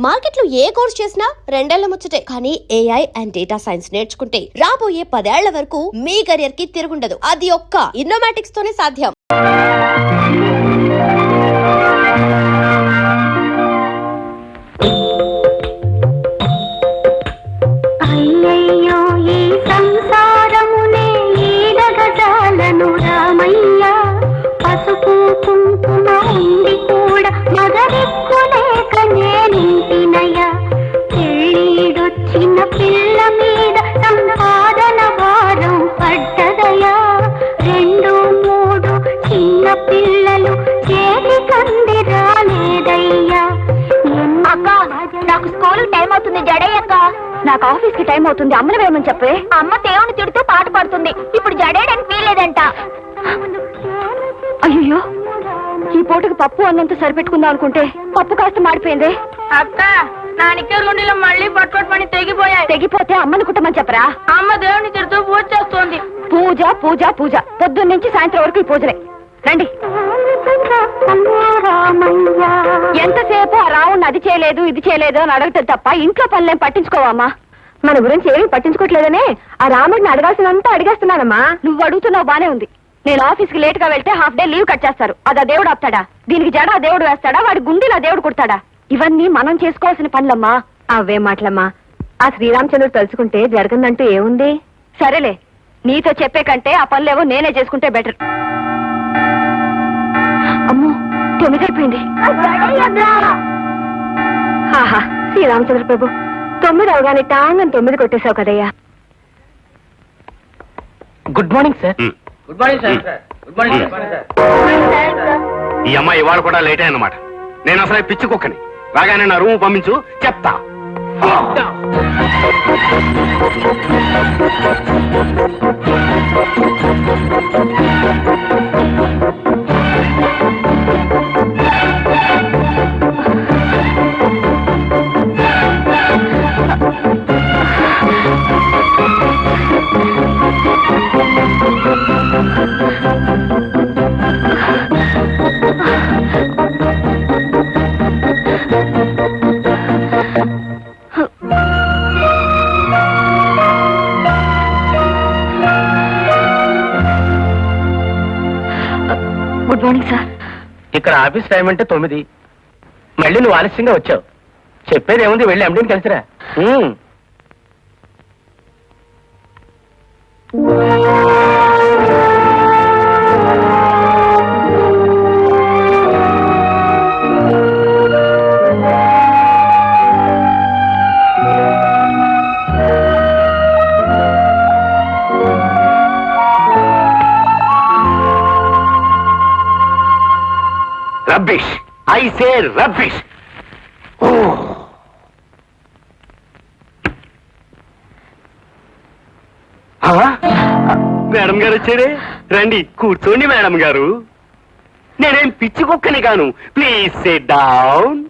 Market లో ఏ course చేసినా రెండేళ్ల ముచ్చటే. కానీ ఏఐ అండ్ డేటా సైన్స్ నేర్చుకుంటే రాబోయే 10 ఏళ్ల వరకు మీ కెరియర్ కి తిరుగుండదు. అది ఒక్క ఇన్నోమాటిక్స్ తోనే సాధ్యం. నాకు స్కూల్ టైం అవుతుంది జడేయక్క. నాకు ఆఫీస్ కి టైం అవుతుంది అమ్మని వేయమని చెప్పే. అమ్మ దేవుని తిడుతూ పాట పాడుతుంది. ఇప్పుడు జడేయడానికి వీలేదంట. అయ్యో, ఈ పూటకి పప్పు అన్నంత సరిపెట్టుకుందాం అనుకుంటే పప్పు కాస్త మాడిపోయింది. అక్క, నా నిక్కర్ గుండెలో మళ్ళీ పట్టుకొని తెగిపోయాయి. తెగిపోతే అమ్మని కుట్టమని చెప్పరా. అమ్మ దేవుని తిడుతూ పూజ చేస్తోంది. పూజ పూజ పూజ పొద్దున్న నుంచి సాయంత్రం వరకు ఈ పూజలే. రండి. ఎంతసేపు ఆ రావుణ్ణి అది చేయలేదు ఇది చేయలేదు అని అడగటం తప్ప ఇంట్లో పనులేం పట్టించుకోవమ్మా. మన గురించి ఏమీ పట్టించుకోవట్లేదనే ఆ రాముడిని అడగాల్సినంతా అడిగేస్తున్నానమ్మా. నువ్వు అడుగుతున్నావు బానే ఉంది. నేను ఆఫీస్కి లేట్ గా వెళ్తే హాఫ్ డే లీవ్ కట్ చేస్తారు. అది ఆ దేవుడు ఆపుతాడా? దీనికి జడ ఆ దేవుడు వేస్తాడా? వాడి గుండెలు ఆ దేవుడు కుడతాడా? ఇవన్నీ మనం చేసుకోవాల్సిన పనులమ్మా. అవే మాటలమ్మా. ఆ శ్రీరామచంద్రుడు తలుచుకుంటే జరగదంటూ ఏముంది? సరేలే, నీతో చెప్పే కంటే ఆ పనులేవో నేనే చేసుకుంటే బెటర్. అమ్మో, 9 అయిపోయింది. ఆహా, శ్రీరామచంద్ర ప్రభు, 9 అవగానే టాంగని 9 కొట్టేశావు కదయ్యా. Good morning sir. Good morning sir. Good morning sir. ఈ అమ్మాయి ఇవాళ కూడా లేట్ అన్నమాట. నేను అసలు పిచ్చి కుక్కని. రాగానే నా రూమ్ పంపించు, చెప్తా. Good morning sir. ఇక్కడ ఆఫీస్ టైం అంటే 9. మళ్ళీ నువ్వు ఆలస్యంగా వచ్చావు. చెప్పేది ఏముంది, వెళ్ళి ఎండీని కలిసిరా. Rubbish, I say rubbish. Madam గారు వచ్చారే, రండి కూర్చోండి మేడం గారు. నేనేం పిచ్చి కుక్కని కాను. Please SIT down.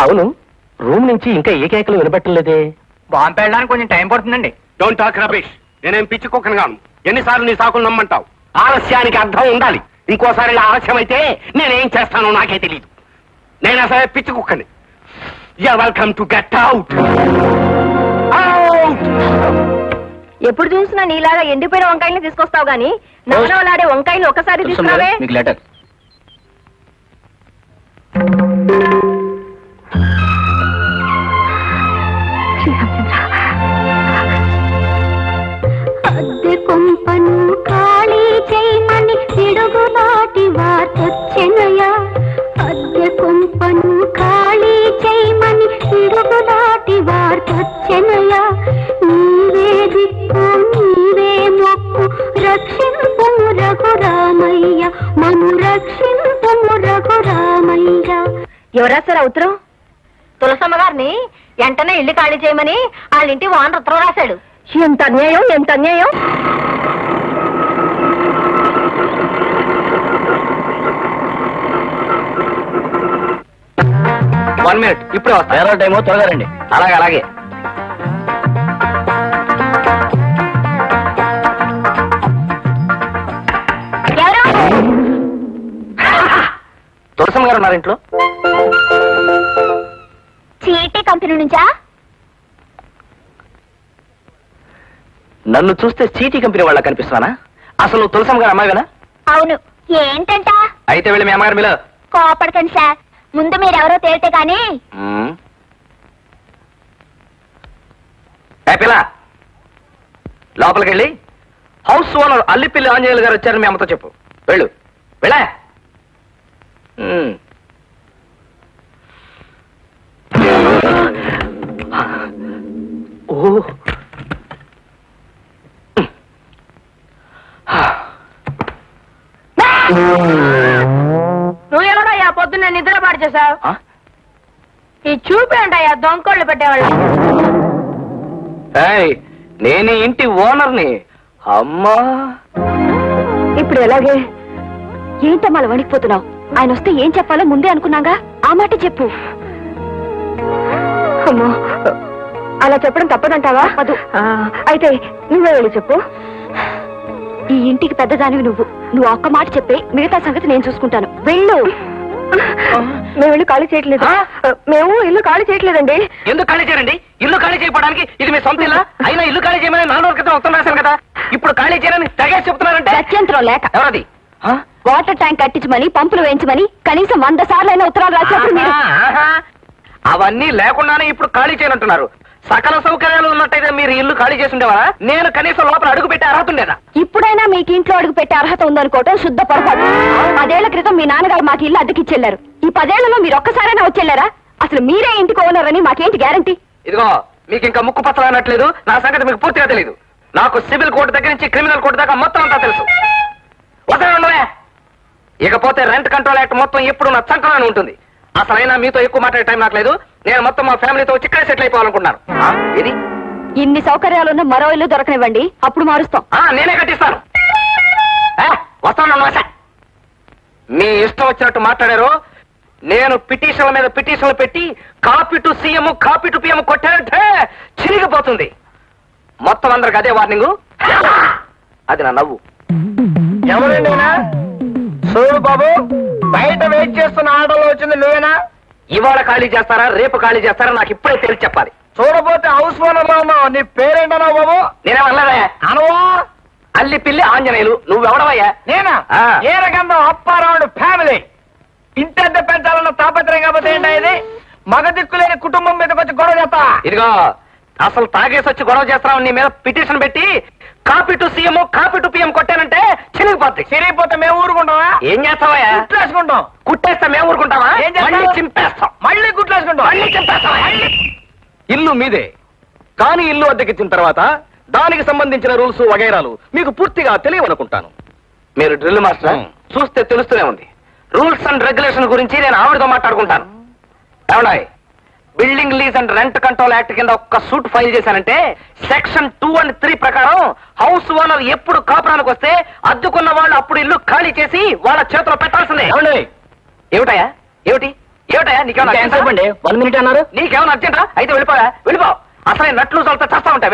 అవును, రూమ్ నుంచి ఇంకా ఏ కేకలు వినబట్టలేదే. బాంబు వెళ్ళడానికి కొంచెం టైం పడుతుందండి. Don't talk rubbish. నేనేం పిచ్చి కుక్కని కాను. ఎన్నిసార్లు నీ సాకులు నమ్మంటావు? ఆలస్యానికి అర్థం ఉండాలి. ఇంకోసారి ఇలా ఆలస్యం అయితే నేనేం చేస్తానో నాకే తెలియదు. నేను అసలు పిచ్చి కుక్కని. You're welcome to get out. ఎప్పుడు చూసినా నీలాగా ఎండిపోయిన వంకాయని తీసుకొస్తావు గానీ నవనవలాడే వంకాయని ఒకసారి తీసుకురావే. మీకు లెటర్. అద్దె కొంపను ఖాళీ చేయమని పిడుగులాంటి వార్తొచ్చెనయా. అద్దె కొంపను ఖాళీ చేయమని పిడుగులాంటి వార్తొచ్చెనయా. నీవే దిక్కు నీవే మొక్కు రక్షింపుము రఘురామయ్య, మము రక్షింపుము రఘురామయ్య. ఎవరా సార్ ఉత్తరం? తులసమ్మ గారిని వెంటనే ఇల్లు ఖాళీ చేయమని వాళ్ళ ఇంటి ఓనర్ ఉత్తరం రాశాడు. ఎంత అన్యాయం, ఎంత అన్యాయం. వన్ మినిట్, ఇప్పుడు వస్తా. టైమో త్వరగా రండి. అలాగే అలాగే. తులసమ్మ గారు ఉన్నారు ఇంట్లో? కంపెనీ నుంచా? నన్ను చూస్తే చీటీ కంపెనీ వాళ్ళ కనిపిస్తున్నానా? అసలు నువ్వు తులసమ్మ గారు అమ్మాయివేనా? అవును. ఏంటంట? అయితే వెళ్ళి మీ అమ్మగారి మీద కోపడకండి సార్, ముందు మీరెవరో తేలితే కానీ. పిల్ల లోపలికి వెళ్ళి హౌస్ ఓనర్ అల్లిపిల్లి ఆంజనేయులు గారు వచ్చారని మీ అమ్మతో చెప్పు. వెళ్ళు వెళ్ళా. ఓ నువ్వు ఎవడయ్యా పొద్దున్న నిద్ర పాడు చేసావు? ఆ? ఈ చూపేంటయ్యా దొంగకోళ్ళు పెట్టేవాళ్ళు. ఏయ్, నేను ఈ ఇంటి ఓనర్ని. అమ్మా ఇప్పుడు ఎలాగే? ఏంటమ్మా అలా వణికిపోతున్నావు? ఆయన వస్తే ఏం చెప్పాలో ముందే అనుకున్నాగా, ఆ మాట చెప్పు. అమ్మో, అలా చెప్పడం తప్పదంటావా? వద్దు. అయితే నువ్వే వెళ్ళి చెప్పు. ఈ ఇంటికి పెద్దదానివి నువ్వు ఒక్క మాట చెప్పే, మిగతా సంగతి నేను చూసుకుంటాను. వెళ్ళు. మేము ఇల్లు ఖాళీ చేయట్లేదు. మేము ఇల్లు ఖాళీ చేయట్లేదండి. ఎందుకు ఖాళీ చేయండి? ఇల్లు ఖాళీ చేయడానికి ఇది మీ సొంత ఇల్లా? అయినా ఇల్లు ఖాళీ చేయమని 4 రోజుల క్రితం ఉత్తరం రాశాను కదా. ఇప్పుడు ఖాళీ చేయని తెగేసి చెప్తున్నారంటే గత్యంతరం లేక. ఎవరది? వాటర్ ట్యాంక్ కట్టించమని, పంపులు వేయించమని కనీసం 100 సార్లైనా ఉత్తరాలు రాసినప్పుడు మీరు అవన్నీ లేకుండానే ఇప్పుడు ఖాళీ చేయనంటున్నారు. సకల సౌకర్యాలు ఉన్నట్టయితే మీరు ఇల్లు ఖాళీ చేసి ఉండేవారా? నేను కనీసం లోపల అడుగు పెట్టే అర్హత ఉండేదా? ఇప్పుడైనా మీకు ఇంట్లో అడుగు పెట్టే అర్హత ఉందనుకోవటం శుద్ధ పొరపాటు. 10 ఏళ్ల క్రితం మీ నాన్నగారు మాకు ఇల్లు అద్దెకిచ్చెళ్లారు. ఈ 10 ఏళ్లలో మీరు ఒక్కసారైనా వచ్చెళ్లారా? అసలు మీరే ఇంటికి ఓనర్ అని మాకేంటి గ్యారంటీ? ఇదిగో, మీకు ఇంకా ముక్కు పచ్చలనట్లేదు. నా సంగతి మీకు పూర్తిగా తెలియదు. నాకు సివిల్ కోర్టు దగ్గర నుంచి క్రిమినల్ కోర్టు దాకా మొత్తం అంతా తెలుసు. వదలండి. ఇకపోతే రెంట్ కంట్రోల్ యాక్ట్ మొత్తం ఎప్పుడు నా చంకలోనే ఉంటుంది. అసలైనా మీతో ఎక్కువ మాట్లాడే టైం నాకు లేదు. నేను మొత్తం మా ఫ్యామిలీతో చిక్కడే సెటిల్ అయిపోవాలనుకుంటున్నాను. ఇది ఇన్ని సౌకర్యాలున్న మరో ఇల్లు దొరకనివ్వండి, అప్పుడు మారుస్తాం. నేనే కట్టిస్తాను. వస్తాను. మీ ఇష్టం వచ్చినట్టు మాట్లాడారు. నేను పిటిషన్ల మీద పిటిషన్లు పెట్టి copy to CM copy to PM కొట్టానంటే చిరిగిపోతుంది. మొత్తం అందరికి అదే వార్నింగ్. అది నా నవ్వు. ఎవరండి? చూడు బాబు, బయట వెయిట్ చేస్తున్న ఆటోలో వచ్చింది నువ్వేనా? ఇవాళ ఖాళీ చేస్తారా, రేపు ఖాళీ చేస్తారా, నాకు ఇప్పుడే తెలిసి చెప్పాలి. చూడపోతే హౌస్ ఓనర్ లో ఉన్నావు. నీ పేరేంటన్నావు బాబు? నేనేమన్నావా? అనవా? అల్లి పిల్లి ఆంజనేయులు. నువ్వెవడవయ్యా? నేనా? ఏ రకంగా అప్పారావుడు ఫ్యామిలీ. ఇంటద్దె పెంచాలన్న తాపత్రయం కాకపోతే ఏంటా ఇది? మగ దిక్కులేని కుటుంబం మీదకి వచ్చి గొడవ చేస్తా. ఇదిగో, అసలు తాగేసి వచ్చి గొడవ చేస్తున్నావు. నీ మీద పిటిషన్ పెట్టి copy to CM copy to PM కొట్టానంటే చిరిగిపోద్ది. చిరిగిపోతే మేము ఊరుకుంటావా? ఏం చేస్తావయ్యా? గుట్లేసుకుంటాం. కుట్టేస్తే మేము ఊరుకుంటావా? ఏం చేస్తావు? మళ్ళీ చింపేస్తాం. మళ్ళీ గుట్లేసుకుంటాం. మళ్ళీ చింపేస్తావా? ఇల్లు మీదే, కానీ ఇల్లు అద్దెకిచ్చిన తర్వాత దానికి సంబంధించిన రూల్స్ వగైరాలు మీకు పూర్తిగా తెలియవనుకుంటాను. మీరు డ్రిల్ మాస్టర్, చూస్తే తెలుస్తూనే ఉంది. రూల్స్ అండ్ రెగ్యులేషన్ గురించి నేను ఆవిడతో మాట్లాడుకుంటాను. ఏమన్నాయి? Building lease and rent control act కింద ఒక్క సూట్ ఫైల్ చేశానంటే సెక్షన్ 2 and 3 ప్రకారం హౌస్ ఓనర్ ఎప్పుడు కాపురానికి వస్తే అద్దుకున్న వాళ్ళు అప్పుడు ఇల్లు ఖాళీ చేసి వాళ్ళ చేతిలో పెట్టాల్సిందే. ఏమిటయా? ఏమిటయా నీకేమన్నా 1 minute అన్నారు. నీకేమన్నా అర్జెంటా? అయితే వెళ్ళిపో. అసలే నట్లు చల్తా చేస్తా ఉంటా.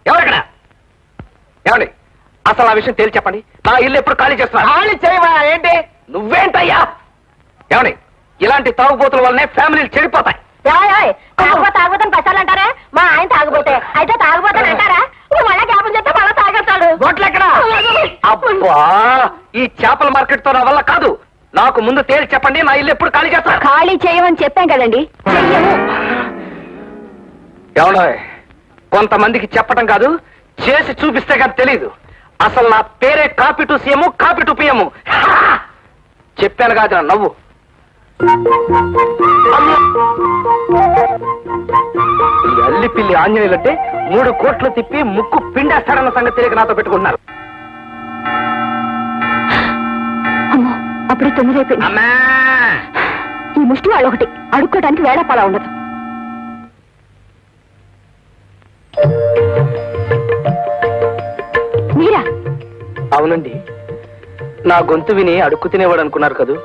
ఎవరెక్కడ? ఏమండి, అసలు ఆ విషయం తేల్చి చెప్పండి. నా ఇల్లు ఎప్పుడు ఖాళీ చేస్తున్నా? ఖాళీ చేయవా ఏంటి? నువ్వేంటయ్యా? ఏమండి, ఇలాంటి తాగుబోతుల వల్లనే ఫ్యామిలీలు చెడిపోతాయి. తాగుబోతాను పచ్చాలంటారా? మా ఆయన తాగుబోతే అయితే తాగుబోతాను అంటారా? మళ్ళా జ్ఞాపం చెప్తే మళ్ళా తాగేస్తాడు. బొట్లెక్కడ? అబ్బా, ఈ చేపల మార్కెట్ తో నా వల్ల కాదు. నాకు ముందు తేల్చి చెప్పండి, నా ఇల్లు ఎప్పుడు ఖాళీ చేస్తా? ఖాళీ చేయమని చెప్పాం కదండి. చెయ్యము. ఏమన్నా, కొంతమందికి చెప్పటం కాదు, చేసి చూపిస్తే కానీ తెలీదు. అసలు నా పేరే copy to CM copy to PM. చెప్పాను కాదు నా నవ్వు. ఈ అల్లి పిల్లి ఆంజనేయులంటే 3 కోట్లు తిప్పి ముక్కు పిండేస్తాడన్న సంగతి తెలియక నాతో పెట్టుకుంటున్నారు. అమ్మో, అప్పుడే 9 అయిపోయింది. అమ్మా, ఈ ముష్టి వాళ్ళు ఒకటి అడుక్కోవడానికి వేళాపాలా ఉండదు. మీరా? అవునండి, నా గొంతు విని అడుక్కు తినేవాడు అనుకున్నారు కదూ.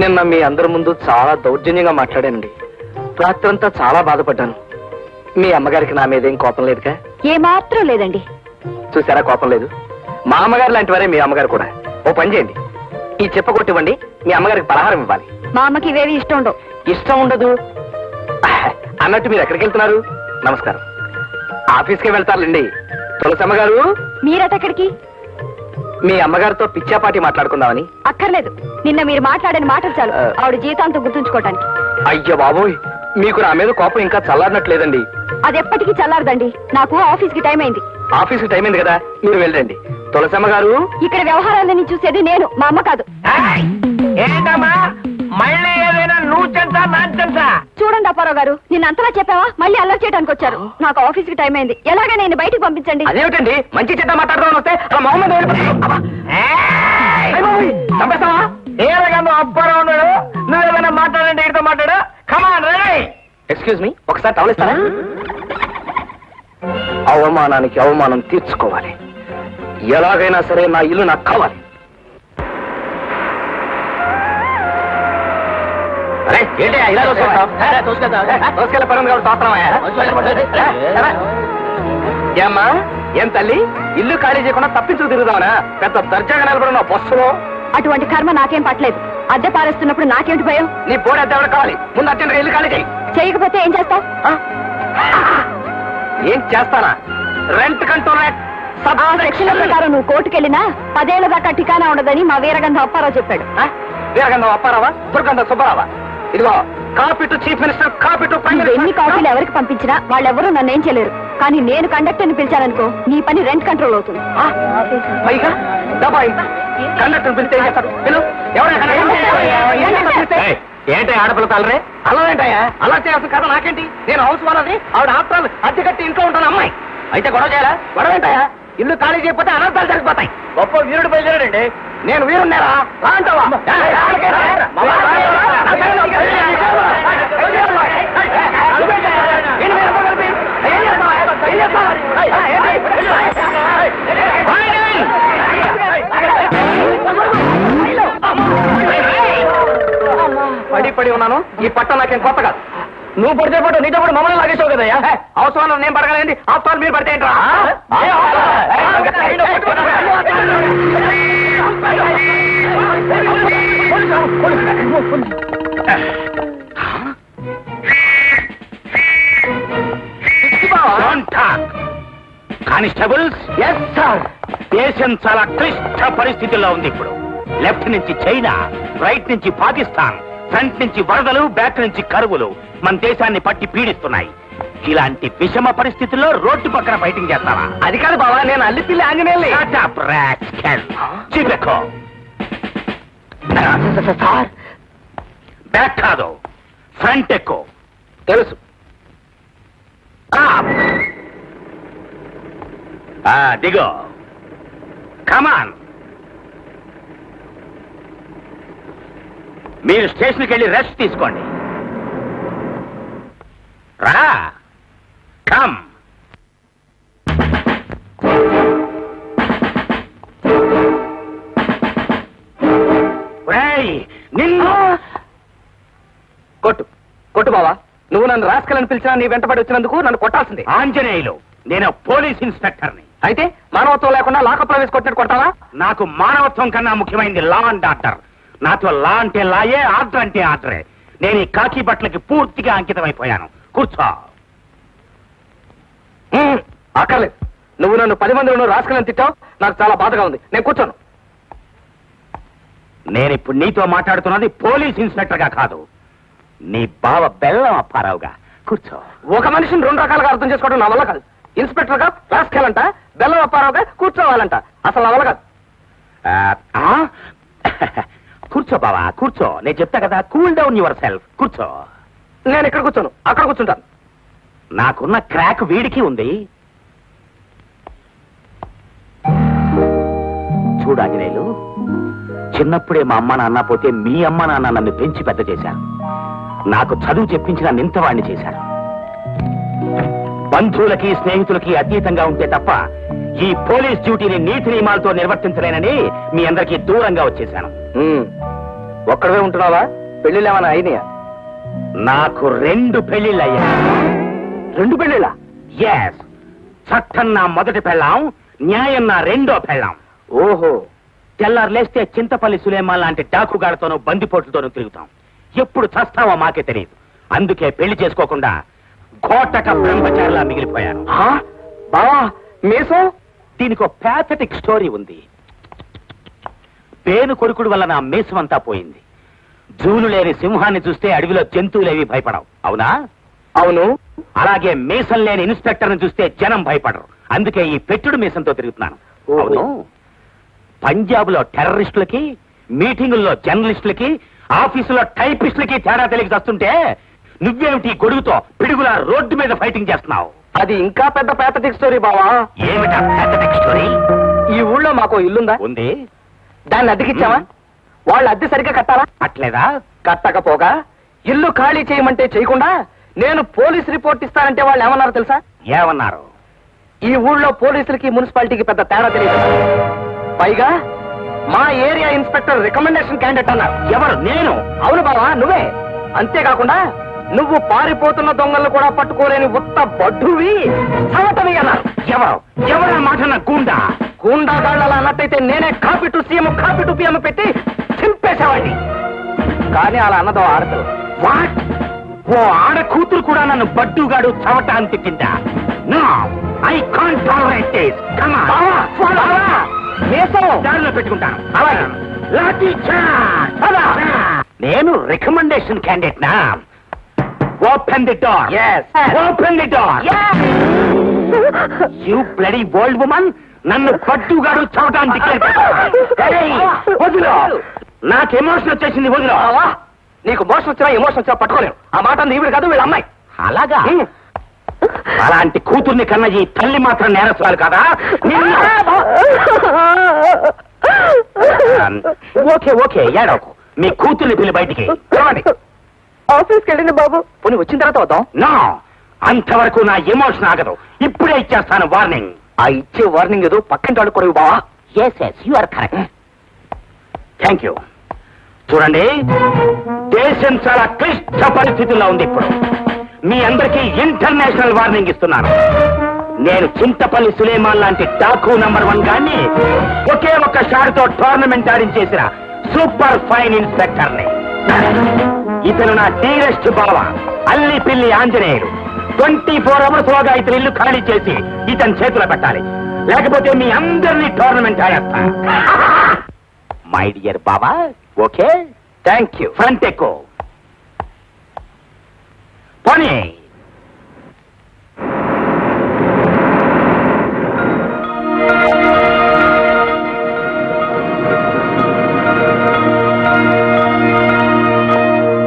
నిన్న మీ అందరి ముందు చాలా దౌర్జన్యంగా మాట్లాడానండి. రాత్రంతా చాలా బాధపడ్డాను. మీ అమ్మగారికి నా మీద ఏం కోపం లేదుగా? ఏమాత్రం లేదండి. చూసారా, కోపం లేదు. మా అమ్మగారు లాంటి వారే మీ అమ్మగారు కూడా. ఓ పని చేయండి, ఈ చెప్ప కొట్టివ్వండి. మీ అమ్మగారికి పలహారం ఇవ్వాలి. మా అమ్మకి ఇవేవి ఇష్టం ఉండవు. ఇష్టం ఉండదు? అన్నట్టు మీరు ఎక్కడికి వెళ్తున్నారు? నమస్కారం. ఆఫీస్కే వెళ్తారులేండి. తులసమ్మ గారు, మీరటెక్కడికి? మీ అమ్మగారితో పిచ్చాపాటి మాట్లాడుకుందామని. అక్కర్లేదు, నిన్న మీరు మాట్లాడిన మాటలు చాలు ఆవిడ జీవితాంతం గుర్తుంచుకోవటానికి. అయ్యో బాబోయ్, మీకు నా మీద కోపం ఇంకా చల్లారినట్లేదండి. అది ఎప్పటికీ చల్లారదండి. నాకు ఆఫీస్ కి టైం అయింది. ఆఫీస్కి టైం అయింది కదా, మీరు వెళ్ళండి. తులసమ్మ గారు, ఇక్కడ వ్యవహారాలన్నీ చూసేది నేను, మా అమ్మ కాదు. ఏంటమ్మా మళ్ళీ ఏదైనా నువ్వు చెంచా నా చెంచా? చూడండి అప్పారావు గారు, నిన్న అంతలా చెప్పావా? మళ్ళీ అల్లరి చేయడానికి వచ్చారు. నాకు ఆఫీస్ కి టైం అయింది. ఎలాగ నేను బయటికి పంపించండి. అదేమిటండి మంచి చెడ్డ మాట్లాడదామని వస్తే అలా మొహమ్మద్ చంపేస్తావా? ఏ రకంగా అప్పారావు ఉన్నాడు? నువ్వేమైనా మాట్లాడంటే ఏంటో మాట్లాడు. Come on ready. ఎక్స్క్యూజ్ మీ, ఒకసారి టవలిస్తారా? అవమానానికి అవమానం తీర్చుకోవాలి. ఎలాగైనా సరే నా ఇల్లు నాకు కావాలి. అరే ఏంటి ఇలా తోసుకెళ్ళ పరం ఏమ్మా, ఏం తల్లి, ఇల్లు ఖాళీ చేయకుండా తప్పించు తిరుగుదామనా? పెద్ద దర్జాగా నిలబడిన బస్సులో. అటువంటి కర్మ నాకేం పట్టలేదు. అద్దె పారేస్తున్నప్పుడు నాకేమిటి భయం? నీ బోర్డు అద్దె ఎవరు కావాలి? ముందు అర్జెంట్గా ఇల్లు ఖాళీ చేయి. చేయకపోతే ఏం చేస్తావు? ఏం చేస్తానా? రెంట్ కంట్రోల్ యాక్ట్ ఆ సెక్షన్ల ప్రకారం నువ్వు కోర్టుకెళ్ళినా 10 ఏళ్ల దాకా ఠికానా ఉండదని మా వీరగంధ అప్పారావు చెప్పాడు. వీరగంధం అప్పారావా, దుర్గంధం సుబ్బారావా? ఇదిగో, copy to chief minister, copy to prime నువ్వు ఎన్ని మినిస్టర్. కాపీలు ఎవరికి పంపించినా వాళ్ళెవరూ నన్నేం చేయలేరు. కానీ నేను కండక్టర్ని పిలిచాననుకో, నీ పని రెంట్ కంట్రోల్ అవుతుంది. ఆ? పైగా డబ్బాయి కండక్టర్ పిలిస్తే ఏం చేస్తాడు? పిలు. ఎవరైనా కండక్టర్ పిలిస్తే? ఏంటి ఆడపిల్ల తాలరే? అలా ఏంటయ్యా? అలా చేయాల్సిన కథ నాకేంటి? నేను హౌస్ వాళ్ళని, ఆవిడ ఆఫ్టర్ అద్దె కట్టి ఇంట్లో ఉంటాను అమ్మాయి. అయితే గొడవ చేయాలా? గొడవ ఏంటయ్యా? ఇల్లు ఖాళీ చేయకపోతే అనర్థాలు జరిగిపోతాయి. గొప్ప వీరుడు బయలుదేరాడండి. నేను వీరున్నారా? రా అంటావా? పడి పడి ఉన్నాను. ఈ పట్ట నాకేం కొత్త కాదు. నువ్వు పడితే పట్టు, నీతో పాటు మమ్మల్ని లాగేసావు కదయ్యా. అవసరం నేను పడగలండి, అవసరాలు మీరు పడితే ఏంట్రా? Constables, yes sir. దేశం చాలా క్లిష్ట పరిస్థితుల్లో ఉంది ఇప్పుడు. లెఫ్ట్ నుంచి చైనా, రైట్ నుంచి పాకిస్తాన్, ఫ్రంట్ నుంచి వరదలు, బ్యాక్ నుంచి కరువులు మన దేశాన్ని పట్టి పీడిస్తున్నాయి. ఇలాంటి విషమ పరిస్థితుల్లో రోడ్డు పక్కన ఫైటింగ్ చేస్తావా? అది కాదు బావా, నేను అల్లి పిల్లి ఆంజనేయుల్ని. చెప్పెక్కో. సార్, బ్యాక్ కాదు, ఫ్రంట్ ఎక్కువ. తెలుసు. దిగో. కమాన్. మీరు స్టేషన్కి వెళ్ళి రెస్ట్ తీసుకోండి. రా. కమ్. నిన్ను కొట్టు కొట్టు బావా. నువ్వు నన్ను రాసుకెళ్ళని పిలిచినా నీ వెంటబడి వచ్చినందుకు నన్ను కొట్టాల్సిందే. ఆంజనేయులు, నేను పోలీస్ ఇన్స్పెక్టర్ని. అయితే మానవత్వం లేకుండా లాకప్లో వేసి కొట్టినట్టు కొట్టావా? నాకు మానవత్వం కన్నా ముఖ్యమైనది లా అండ్ ఆర్డర్. నాతో లా అంటే లాయే, ఆర్డర్ అంటే ఆర్డరే. నేను ఈ కాకి బట్టలకి పూర్తిగా అంకితమైపోయాను. కూర్చో. అక్కర్లేదు. నువ్వు నన్ను 10 మందిలో రాసుకెళ్ళని తిట్టావు, నాకు చాలా బాధగా ఉంది. నేను కూర్చోను. నేను ఇప్పుడు నీతో మాట్లాడుతున్నది పోలీస్ ఇన్స్పెక్టర్ గా కాదు, నీ బావ బెల్లం అప్పారావుగా. కూర్చో. ఒక మనిషిని 2 రకాలుగా అర్థం చేసుకోవడం నా వల్ల కాదు. ఇన్స్పెక్టర్ గా రాసుకెళ్ళంట, బెల్లం అప్పారావుగా కూర్చోవాలంట. అసలు నా వల్ల కాదు. కూర్చో బావా, కూర్చో. నేను చెప్తా కదా, కూల్ డౌన్ యువర్ సెల్ఫ్. కూర్చో. నేను ఇక్కడ కూర్చోను, అక్కడ కూర్చుంటాను. నాకున్న క్రాక్ వీడికి ఉంది. చూడు ఆంజనేయులు, చిన్నప్పుడే మా అమ్మ నాన్న పోతే మీ అమ్మ నాన్న నన్ను పెంచి పెద్ద చేశారు. నాకు చదువు చెప్పించిన నింతవాణ్ణి చేశారు. బంధువులకి స్నేహితులకి అతీతంగా ఉంటే తప్ప ఈ పోలీస్ డ్యూటీని నీతి నియమాలతో నిర్వర్తించలేనని మీ అందరికీ దూరంగా వచ్చేశాను. ఒక్కడవే ఉంటున్నావా? పెళ్లిళ్ళు ఏమైనా అయినాయా? నాకు 2 పెళ్లిళ్ళయ్యాయి. 2 పెళ్లిళ్ళా? ఎస్. చట్టం నా మొదటి పెళ్ళాం, న్యాయం నా 2వ పెళ్ళాం. ఓహో. తెల్లారు లేస్తే చింతపల్లి సులేమాన్ లాంటి డాకుగాడతోనూ బందిపోట్లతోనూ తిరుగుతాం. ఎప్పుడు చస్తావో మాకే తెలియదు. అందుకే పెళ్లి చేసుకోకుండా ఘోటక బ్రహ్మచారిలా మిగిలిపోయాను. బావా మీసం దీనికి ఒక ప్యాథటిక్ స్టోరీ ఉంది. పేను కొడుకుడు వల్ల నా మీసం అంతా పోయింది. జూలు లేని సింహాన్ని చూస్తే అడవిలో జంతువులేవి భయపడవు, అవునా? అవును. అలాగే మీసం లేని ఇన్స్పెక్టర్ని చూస్తే జనం భయపడరు. అందుకే ఈ పెట్టుడు మీసంతో తిరుగుతున్నాను. అవును, పంజాబ్ లో టెర్రరిస్టులకి, మీటింగుల్లో జర్నలిస్టులకి, ఆఫీసులో టైపిస్టులకి తేడా తెలియక వస్తుంటే నువ్వేమిటి గొడుగుతో పిడుగులా రోడ్డు మీద ఫైటింగ్ చేస్తున్నావు? అది ఇంకా పెద్ద ప్యాథటిక్ స్టోరీ బావా. ఏమిటా ప్యాథటిక్ స్టోరీ? ఈ ఊళ్ళో మాకు ఇల్లుందా? ఉంది. దాన్ని అద్దెకిచ్చావా? వాళ్ళు అద్దె సరిగ్గా కట్టాలా? అట్లేదా? కట్టకపోగా ఇల్లు ఖాళీ చేయమంటే చేయకుండా నేను పోలీస్ రిపోర్ట్ ఇస్తానంటే వాళ్ళు ఏమన్నారు తెలుసా? ఏమన్నారు? ఈ ఊళ్ళో పోలీసులకి మున్సిపాలిటీకి పెద్ద తేడా తెలియదు. పైగా మా ఏరియా ఇన్స్పెక్టర్ రికమెండేషన్ క్యాండిడేట్ అన్నారు. ఎవరు? నేను? అవును బావా, నువ్వే. అంతేకాకుండా నువ్వు పారిపోతున్న దొంగలను కూడా పట్టుకోలేని ఉత్త బడ్డువి సవటవి అన్నారు. ఎవరు? ఎవరా మాట? నా గూండా గూండాగాళ్ళ అన్నట్టయితే నేనే copy to CM copy to PM పెట్టి చింపేసేవాడిని. కానీ అలా అన్నదో ఆడదు. వాట్? ఓ ఆడ కూతురు కూడా నన్ను బడ్డుగాడు చవట అని తిట్టిందా? No, I can't tolerate this. Come on బావా, బావా, మీసం దారిలో పెట్టుకుంటాను. అలాగే. లాఠీ చార్జ్. పద. నేను రికమెండేషన్ క్యాండిడేట్ నా. Open the door. Yes. Open the door. You bloody old woman, నన్ను పట్టుగాడు చవటాన్ని డిక్లేర్ వదిలో. నాకు ఎమోషన్ వచ్చేసింది, వదిలో. బావా, నీకు మోషన్ వచ్చినా ఎమోషన్ వచ్చినా పట్టుకోలేవు. ఆ మాట ఈవిడ కాదు, వీళ్ళ అమ్మాయి. అలాగా? అలాంటి కూతుర్ని కన్న ఈ తల్లి మాత్రం నేరస్తురాలు కదా? ఓకే ఓకే, ఏడవకు. మీ కూతుర్ని పిల్లి బయటికి చూడండి, ఆఫీస్కి వెళ్ళింది బాబు. పోనీ వచ్చిన తర్వాత వద్దాం. నో, అంతవరకు నా ఎమోషన్ ఆగదు. ఇప్పుడే ఇచ్చేస్తాను వార్నింగ్. ఆ ఇచ్చే వార్నింగ్ ఏదో పక్కింటి వాళ్ళు కూడా బావా. Yes yes, you are correct. Thank you. చూడండి, దేశం చాలా క్లిష్ట పరిస్థితుల్లో ఉంది ఇప్పుడు. మీ అందరికీ ఇంటర్నేషనల్ వార్నింగ్ ఇస్తున్నాను. నేను చింతపల్లి సులేమాన్ లాంటి డాకు నంబర్ 1 గాన్ని ఒకే ఒక్క షాట్తో టోర్నమెంట్ ఆడించేసిన సూపర్ ఫైన్ ఇన్స్పెక్టర్ని. ఇతను నా డీరెస్ట్ బావ అల్లి పిల్లి ఆంజనేయులు. 24 అవర్స్ లోగా ఇతని ఇల్లు ఖాళీ చేసి ఇతని చేతిలో పెట్టాలి, లేకపోతే మీ అందరినీ టోర్నమెంట్ ఆడేస్తా. మై డియర్ బాబా, ఓకే? Thank you. ఫ్రంట్ ఎక్కువ పోనీ.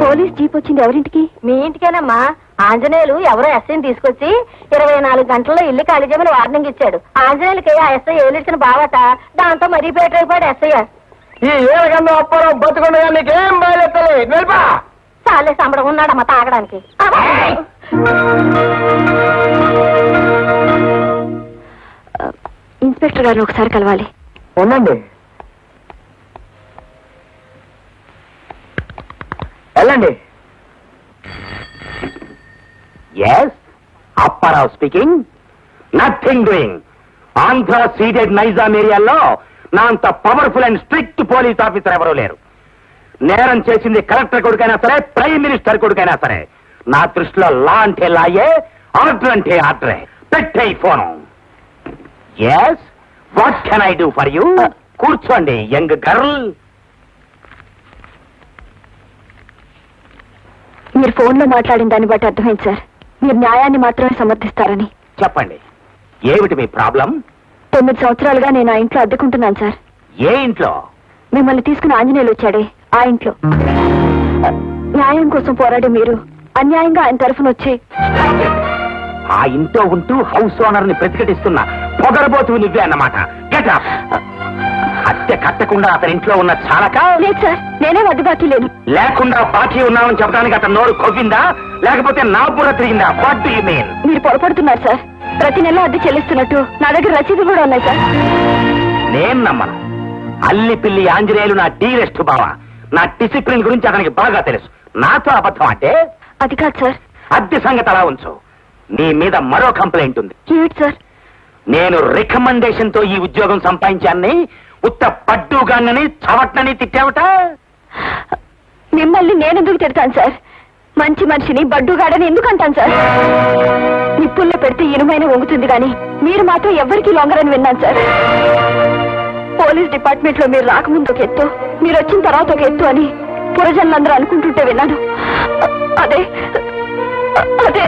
పోలీస్ జీప్ వచ్చింది. ఎవరింటికి? మీ ఇంటికేనమ్మా. ఆంజనేయులు ఎవరో ఎస్ఐని తీసుకొచ్చి 24 గంటల్లో ఇల్లు ఖాళీ చేయమని వార్నింగ్ ఇచ్చాడు. ఆంజనేయులకి ఆ ఎస్ఐ ఏలిచ్చిన బావట. దాంతో మరీ పేటైపోయాడు ఎస్ఐ. ఈ ఏళ్ళ అప్పారావు బతుకుండా నీకేం బయలుదేరలేదు. చాలే సంబడం ఉన్నాడమ్మా తాగడానికి. ఇన్స్పెక్టర్ గారిని ఒకసారి కలవాలి. ఉండండి, వెళ్ళండి. Yes, Apparao speaking. Nothing doing. Andhra Ceded Nizam ఏరియాలో నా అంత powerful and strict police officer ఎవరూ లేరు. నేరం చేసింది కలెక్టర్ కొడుకైనా సరే, ప్రైమ్ మినిస్టర్ కొడుకైనా సరే, నా దృష్టిలో లా అంటే లాయే, ఆర్డర్ అంటే ఆర్డరే. పెట్టే phone. Yes, what can I do for you? కూర్చోండి యంగ్ గర్ల్. మీరు ఫోన్లో మాట్లాడిన దాన్ని బట్టి అర్థమైంది సార్, మీరు న్యాయాన్ని మాత్రమే సమర్థిస్తారని. చెప్పండి, ఏమిటి మీ ప్రాబ్లం? 9 సంవత్సరాలుగా నేను ఆ ఇంట్లో అద్దెకుంటున్నాను సార్. ఏ ఇంట్లో? మిమ్మల్ని తీసుకుని ఆంజనేయులు వచ్చాడే ఆ ఇంట్లో. న్యాయం కోసం పోరాడే మీరు అన్యాయంగా ఆయన తరఫున వచ్చి ఆ ఇంట్లో ఉంటూ హౌస్ ఓనర్ ని ప్రతిఘటిస్తున్న పొగరబోతు నువ్వే అన్నమాట. Get up. అద్దె కట్టకుండా అతని ఇంట్లో ఉన్న చాలక? లేదు సార్, నేనే వద్దు బాకీ లేదు. లేకుండా బాకీ ఉన్నామని చెప్పడానికి అతను నోరు కొవ్విందా, లేకపోతే నా బుర్ర తిరిగిందా? What do you mean? మీరు పొరపడుతున్నారు సార్. ప్రతి నెల అద్దె చెల్లిస్తున్నట్టు నా దగ్గర రసీదులు కూడా ఉన్నాయి సార్. నేను నమ్మను. అల్లి పిల్లి ఆంజనేయులు నా డీరెస్ట్ బావ. నా డిసిప్లిన్ గురించి అతనికి బాగా తెలుసు. నాతో అబద్ధం అంటే? అది కాదు సార్. అద్దె సంగతి అలా ఉంచు. నీ మీద మరో కంప్లైంట్ ఉంది. ఏమిటి సార్? నేను రికమెండేషన్ తో ఈ ఉద్యోగం సంపాదించాన్ని ఉత్త పడ్డుగాన్నని చవట్నని తిట్టావట. మిమ్మల్ని నేనెందుకు తిడతాను సార్? మంచి మనిషిని బడ్డుగాడని ఎందుకు అంటాను సార్? నిప్పుల్లో పెడితే ఇనుమైన వంగుతుంది కానీ మీరు మాత్రం ఎవ్వరికీ లొంగరని విన్నాను సార్. పోలీస్ డిపార్ట్మెంట్ లో మీరు రాకముందు ఒక ఎత్తు, మీరు వచ్చిన తర్వాత ఒక ఎత్తు అని పురజనులందరూ అనుకుంటుంటే విన్నాను. అదే అదే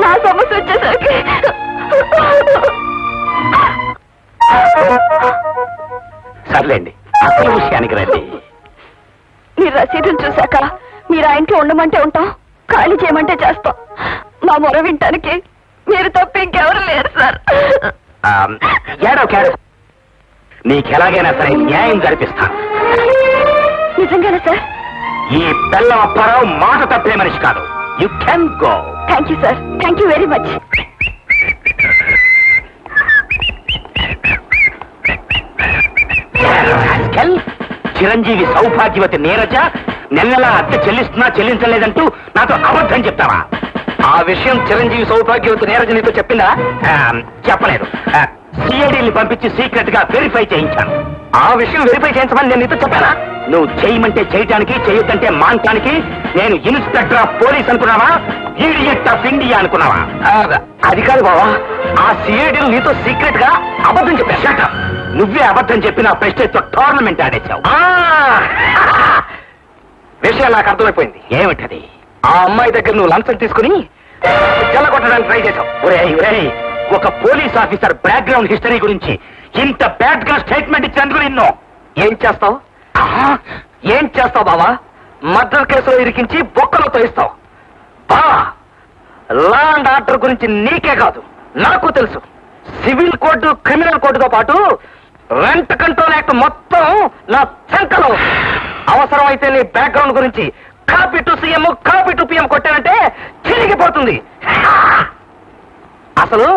నా సమస్య వచ్చేసరికి సర్లేండి, అసలు విషయానికి రండి. మీరు రసీదులు చూశాక మీరు ఆ ఇంట్లో ఉండమంటే ఉంటాం, ఖాళీ చేయమంటే చేస్తాం. మా మొర వింటానికి మీరు తప్ప ఇంకెవరు లేరు సార్. ఏడో నీకెలాగైనా సరే న్యాయం జరిపిస్తాను. నిజంగానే సార్? ఈ బెల్లం అప్పారావు మాట తప్పే మనిషి కాదు. You can go. Thank you sir, thank you very much. చిరంజీవి సౌభాగ్యవతి నీరజ నెలలా అద్దె చెల్లించలేదంటూ నాతో అబద్ధం చెప్తావా? ఆ విషయం చిరంజీవి సౌభాగ్యవతి నీరజ నీతో చెప్పిందా? చెప్పలేదు. సిఐడిని పంపించి సీక్రెట్ గా వెరిఫై చేయించాను. ఆ విషయం వెరిఫై చేయించమని నేను నీతో చెప్పానా? నువ్వు చేయమంటే చేయటానికి, చేయొద్దంటే మానటానికి నేను ఇన్స్పెక్టర్ ఆఫ్ పోలీస్ అనుకున్నావా? ఈడియట్ ఆఫ్ ఇండియా అనుకున్నావా? అది కాదు బావా, ఆ సిఐడిలు నీతో సీక్రెట్ గా అబద్ధం చెప్పా. నువ్వే అబద్ధం చెప్పి నా ప్రెస్టేజ్ తో టోర్నమెంట్ ఆడేశావు. విషయం నాకు అర్థమైపోయింది. ఏమిటది? ఆ అమ్మాయి దగ్గర నువ్వు లంచం తీసుకుని చెల్లగొట్టడానికి ట్రై చేశావు. ఒరేయ్, ఒక పోలీస్ ఆఫీసర్ బ్యాక్గ్రౌండ్ హిస్టరీ గురించి ఇంత బ్యాడ్ గా స్టేట్మెంట్ ఇచ్చినందుకు నిన్ను ఏం చేస్తావు? ఏం చేస్తావు బావా? మర్డర్ కేసులో ఇరికించి బొక్కలో తోయిస్తావు. బావా, లా అండ్ ఆర్డర్ గురించి నీకే కాదు నాకు తెలుసు. సివిల్ కోర్టు, క్రిమినల్ కోర్టుతో పాటు రెంట్ కంట్రోల్ యాక్ట్ మొత్తం నా చంకలో. అవసరమైతే నీ బ్యాక్గ్రౌండ్ గురించి copy to CM, copy to PM కొట్టానంటే చిరిగిపోతుంది. అసలు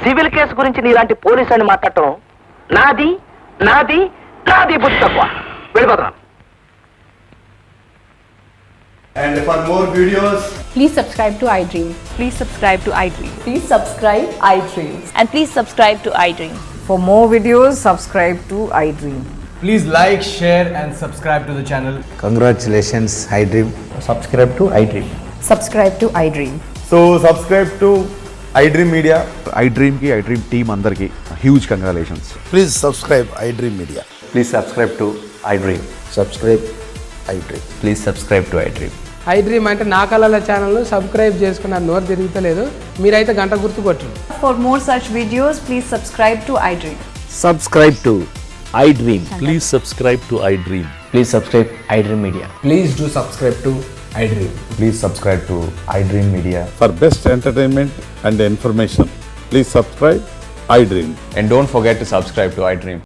సివిల్ కేసు గురించి నీలాంటి పోలీసు అని మాట్లాడటం నాది నాది నాది బుద్ధి తక్కువ. వెళ్ళిపోతున్నాను. And for more videos, Please subscribe to iDream. Please subscribe to iDream. Please subscribe iDream. And please subscribe to iDream. For more videos, subscribe to iDream. please like, share and subscribe to the channel. Congratulations, iDream. Subscribe to iDream. Subscribe to iDream. So subscribe to iDream Media. iDream team andarki huge congratulations. Please subscribe iDream Media. Please subscribe to iDream. Subscribe iDream. Please subscribe to iDream. iDream అంటే నా కళల ఛానల్ను subscribe చేసుకున్న నోరు తిరుగుతలేదు. మీరైతే గంట గుర్తు కొట్టండి. For more such videos, please subscribe to iDream. Subscribe to iDream. Please subscribe to iDream. Please subscribe iDream Media. Please do subscribe to iDream. Please subscribe to iDream Media. For best entertainment and information, please subscribe iDream. And don't forget to subscribe to iDream.